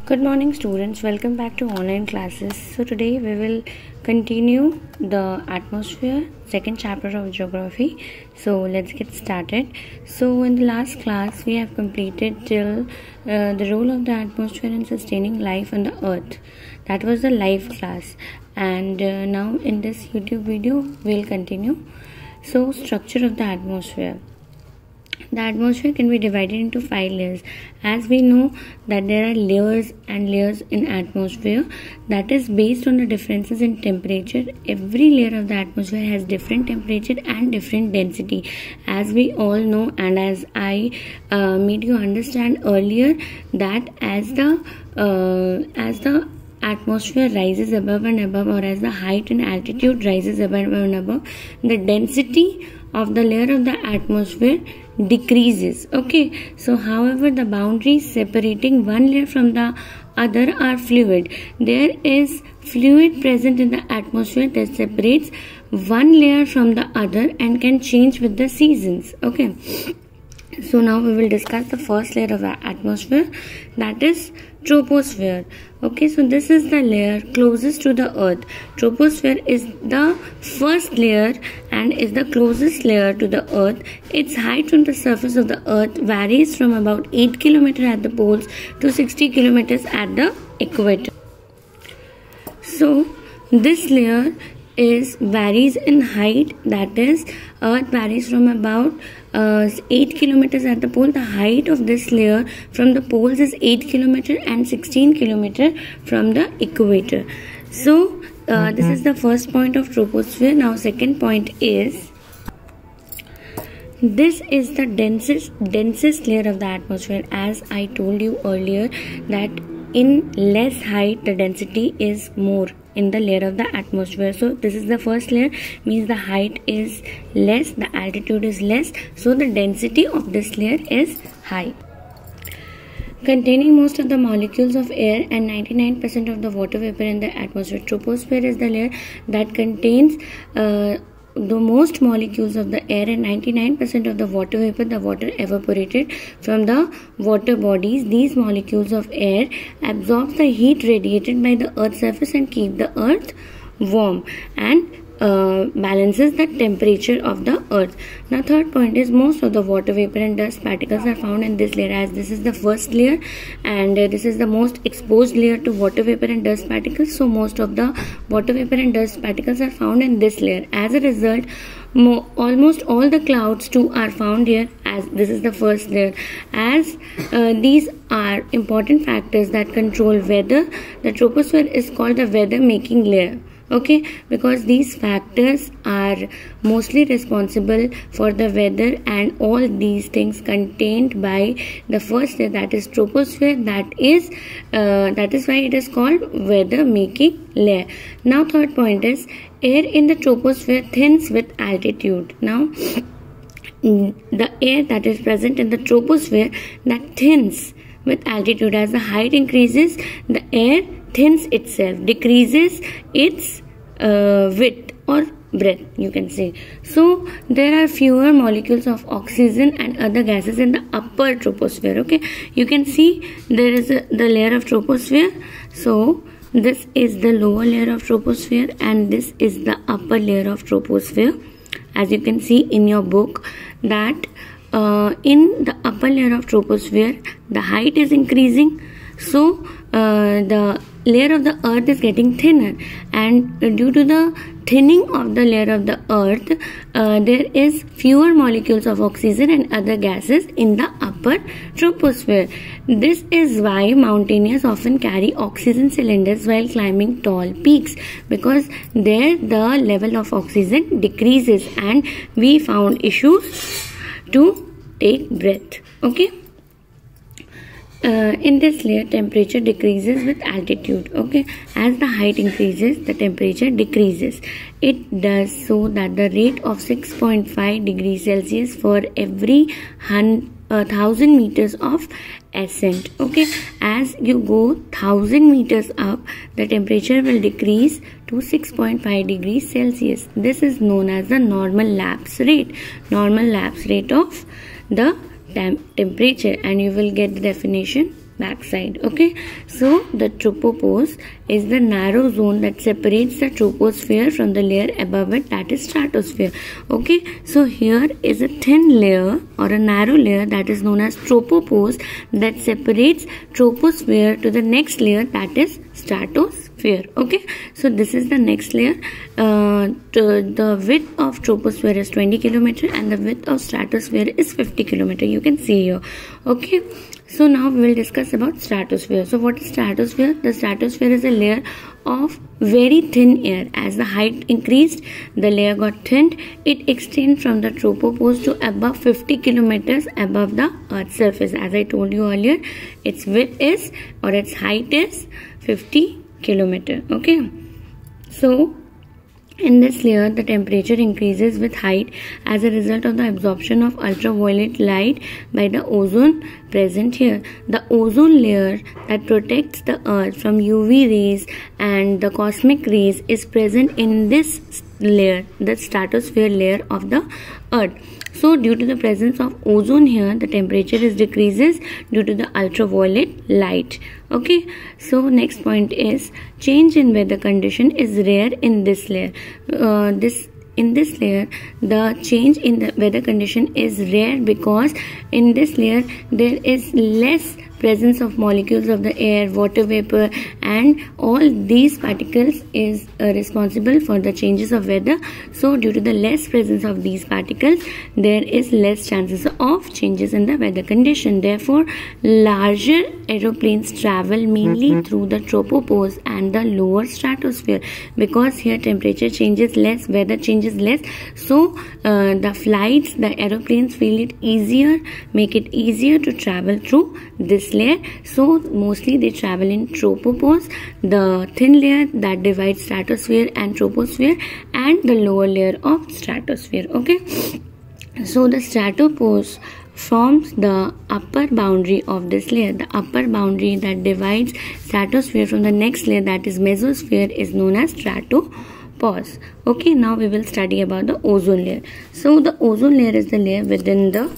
Good morning students, welcome back to online classes. So today we will continue the atmosphere, second chapter of geography. So let's get started. So in the last class we have completed till the role of the atmosphere in sustaining life on the earth. That was the life class, and now in this YouTube video we'll continue. So structure of the atmosphere. The atmosphere can be divided into 5 layers. As we know that there are layers and layers in atmosphere, that is based on the differences in temperature. Every layer of the atmosphere has different temperature and different density, as we all know, and as I made you understand earlier, that as the atmosphere rises above and above, or as the height and altitude rises above and above, the density of the layer of the atmosphere decreases. Okay, so however the boundaries separating one layer from the other are fluid. There is fluid present in the atmosphere that separates one layer from the other and can change with the seasons. Okay, so now we will discuss the first layer of the atmosphere, that is troposphere. Okay, so this is the layer closest to the earth. Troposphere is the first layer and is the closest layer to the earth. Its height from the surface of the earth varies from about 8 km at the poles to 60 km at the equator. So this layer varies in height, that is earth varies from about 8 kilometers at the pole. The height of this layer from the poles is 8 kilometer and 16 kilometer from the equator. So this is the first point of troposphere. Now second point is, this is the densest layer of the atmosphere. As I told you earlier, that in less height the density is more in the layer of the atmosphere. So this is the first layer, means the height is less, the altitude is less, so the density of this layer is high. Containing most of the molecules of air and 99% of the water vapor in the atmosphere. Troposphere is the layer that contains the most molecules of the air and 99% of the water vapor, the water evaporated from the water bodies. These molecules of air absorb the heat radiated by the earth's surface and keep the earth warm and balances the temperature of the earth. Now third point is, most of the water vapor and dust particles are found in this layer. As this is the first layer and this is the most exposed layer to water vapor and dust particles, so most of the water vapor and dust particles are found in this layer. As a result, almost all the clouds too are found here, as this is the first layer. As these are important factors that control weather, the troposphere is called the weather making layer. Okay, because these factors are mostly responsible for the weather, and all these things contained by the first layer, that is troposphere, that is why it is called weather making layer. Now third point is, air in the troposphere thins with altitude. Now the air that is present in the troposphere, that thins with altitude. As the height increases, the air thins itself, decreases its width or breadth, you can say. So there are fewer molecules of oxygen and other gases in the upper troposphere. Okay, you can see there is the layer of troposphere. So this is the lower layer of troposphere and this is the upper layer of troposphere. As you can see in your book, that in the upper layer of troposphere the height is increasing, so the layer of the earth is getting thinner, and due to the thinning of the layer of the earth there is fewer molecules of oxygen and other gases in the upper troposphere. This is why mountaineers often carry oxygen cylinders while climbing tall peaks, because there the level of oxygen decreases and we found issues to take breath. Okay, in this layer temperature decreases with altitude. Okay, as the height increases the temperature decreases. It does so that the rate of 6.5 degrees Celsius for every 1000 meters of ascent. Okay, as you go 1000 meters up, the temperature will decrease to 6.5 degrees Celsius. This is known as the normal lapse rate. Normal lapse rate of the temperature, and you will get the definition backside. Okay, so the tropopause is the narrow zone that separates the troposphere from the layer above it, that is stratosphere. Okay, so here is a thin layer or a narrow layer that is known as tropopause that separates troposphere to the next layer, that is stratosphere. Okay, so this is the next layer. The width of troposphere is 20 km and the width of stratosphere is 50 km. You can see here. Okay, so now we will discuss about stratosphere. So what is stratosphere? The stratosphere is a layer of very thin air. As the height increased, the layer got thinned. It extends from the tropopause to above 50 kilometers above the Earth's surface. As I told you earlier, its width is, or its height is 50 kilometer. Okay, so in this layer, the temperature increases with height as a result of the absorption of ultraviolet light by the ozone present here. The ozone layer that protects the Earth from UV rays and the cosmic rays is present in this layer, the stratosphere layer of the Earth. So due to the presence of ozone here, the temperature is decreases due to the ultraviolet light. Okay, so next point is change in weather condition is rare in this layer. In this layer, the change in the weather condition is rare because in this layer there is less presence of molecules of the air, water vapor, and all these particles is responsible for the changes of weather. So due to the less presence of these particles, there is less chances of changes in the weather condition. Therefore, larger aeroplanes travel mainly through the tropopause and the lower stratosphere, because here temperature changes less, weather changes less. So the flights, the aeroplanes feel it easier, make it easier to travel through this layer. So mostly they travel in tropopause, the thin layer that divides stratosphere and troposphere, and the lower layer of stratosphere. Okay, so the stratopause forms the upper boundary of this layer. The upper boundary that divides stratosphere from the next layer, that is mesosphere, is known as stratopause. Okay, now we will study about the ozone layer. So the ozone layer is the layer within the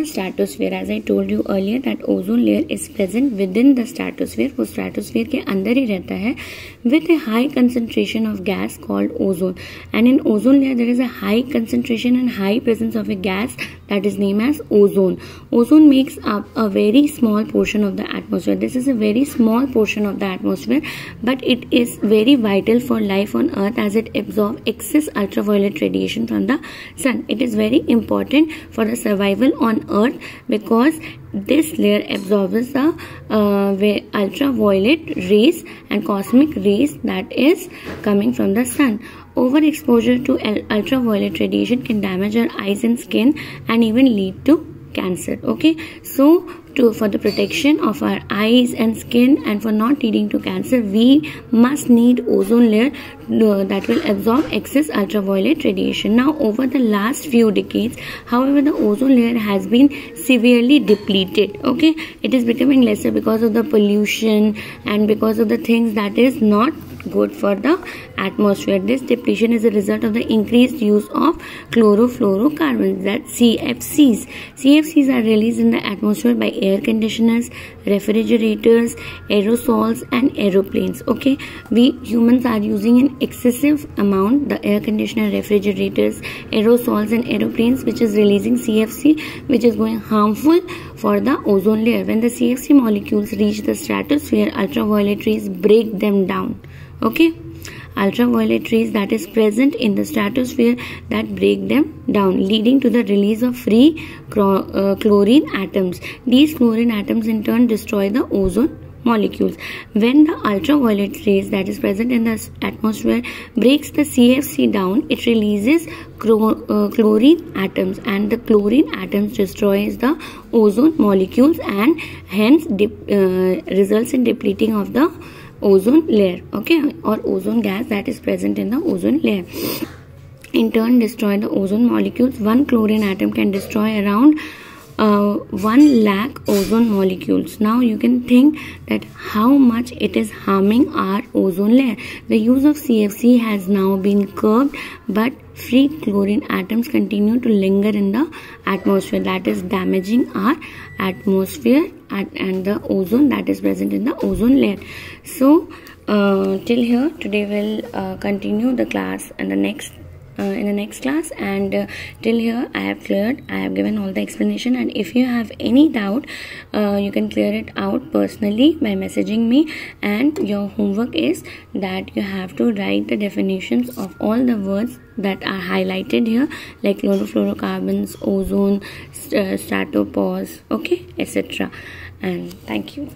stratosphere. As I told you earlier that ozone layer is present within the stratosphere. वो stratosphere के अंदर ही रहता है with a high concentration of gas called ozone. And in ozone layer there is a high concentration and high presence of a gas that is named as ozone. Ozone makes up a very small portion of the atmosphere. This is a very small portion of the atmosphere, but it is very vital for life on Earth as it absorbs excess ultraviolet radiation from the sun. It is very important for the survival on Earth because this layer absorbs the ultraviolet rays and cosmic rays that is coming from the sun. Overexposure to ultraviolet radiation can damage our eyes and skin and even lead to cancer. Okay, so for the protection of our eyes and skin and for not leading to cancer, we must need ozone layer that will absorb excess ultraviolet radiation. Now over the last few decades, however, the ozone layer has been severely depleted. Okay, it is becoming lesser because of the pollution and because of the things that is not good for the atmosphere. This depletion is a result of the increased use of chlorofluorocarbons, that CFCs. CFCs are released in the atmosphere by air conditioners, refrigerators, aerosols, and aeroplanes. Okay, we humans are using an excessive amount the air conditioner, refrigerators, aerosols, and aeroplanes, which is releasing CFC, which is going harmful for the ozone layer. When the CFC molecules reach the stratosphere, ultraviolet rays break them down. Okay, ultraviolet rays that is present in the stratosphere that break them down, leading to the release of free chlorine atoms. These chlorine atoms in turn destroy the ozone molecules. When the ultraviolet rays that is present in the atmosphere breaks the CFC down, it releases chlorine atoms, and the chlorine atoms destroys the ozone molecules and hence results in depleting of the ozone layer. Okay, or ozone gas that is present in the ozone layer. In turn destroy the ozone molecules. One chlorine atom can destroy around 1 lakh ozone molecules. Now you can think that how much it is harming our ozone layer. The use of CFC has now been curbed, but free chlorine atoms continue to linger in the atmosphere, that is damaging our atmosphere and the ozone that is present in the ozone layer. So till here today we'll continue the class and in the next class, and till here I have given all the explanation, and if you have any doubt you can clear it out personally by messaging me. And your homework is that you have to write the definitions of all the words that are highlighted here, like chlorofluorocarbons, ozone, stratopause, okay, etc. And thank you.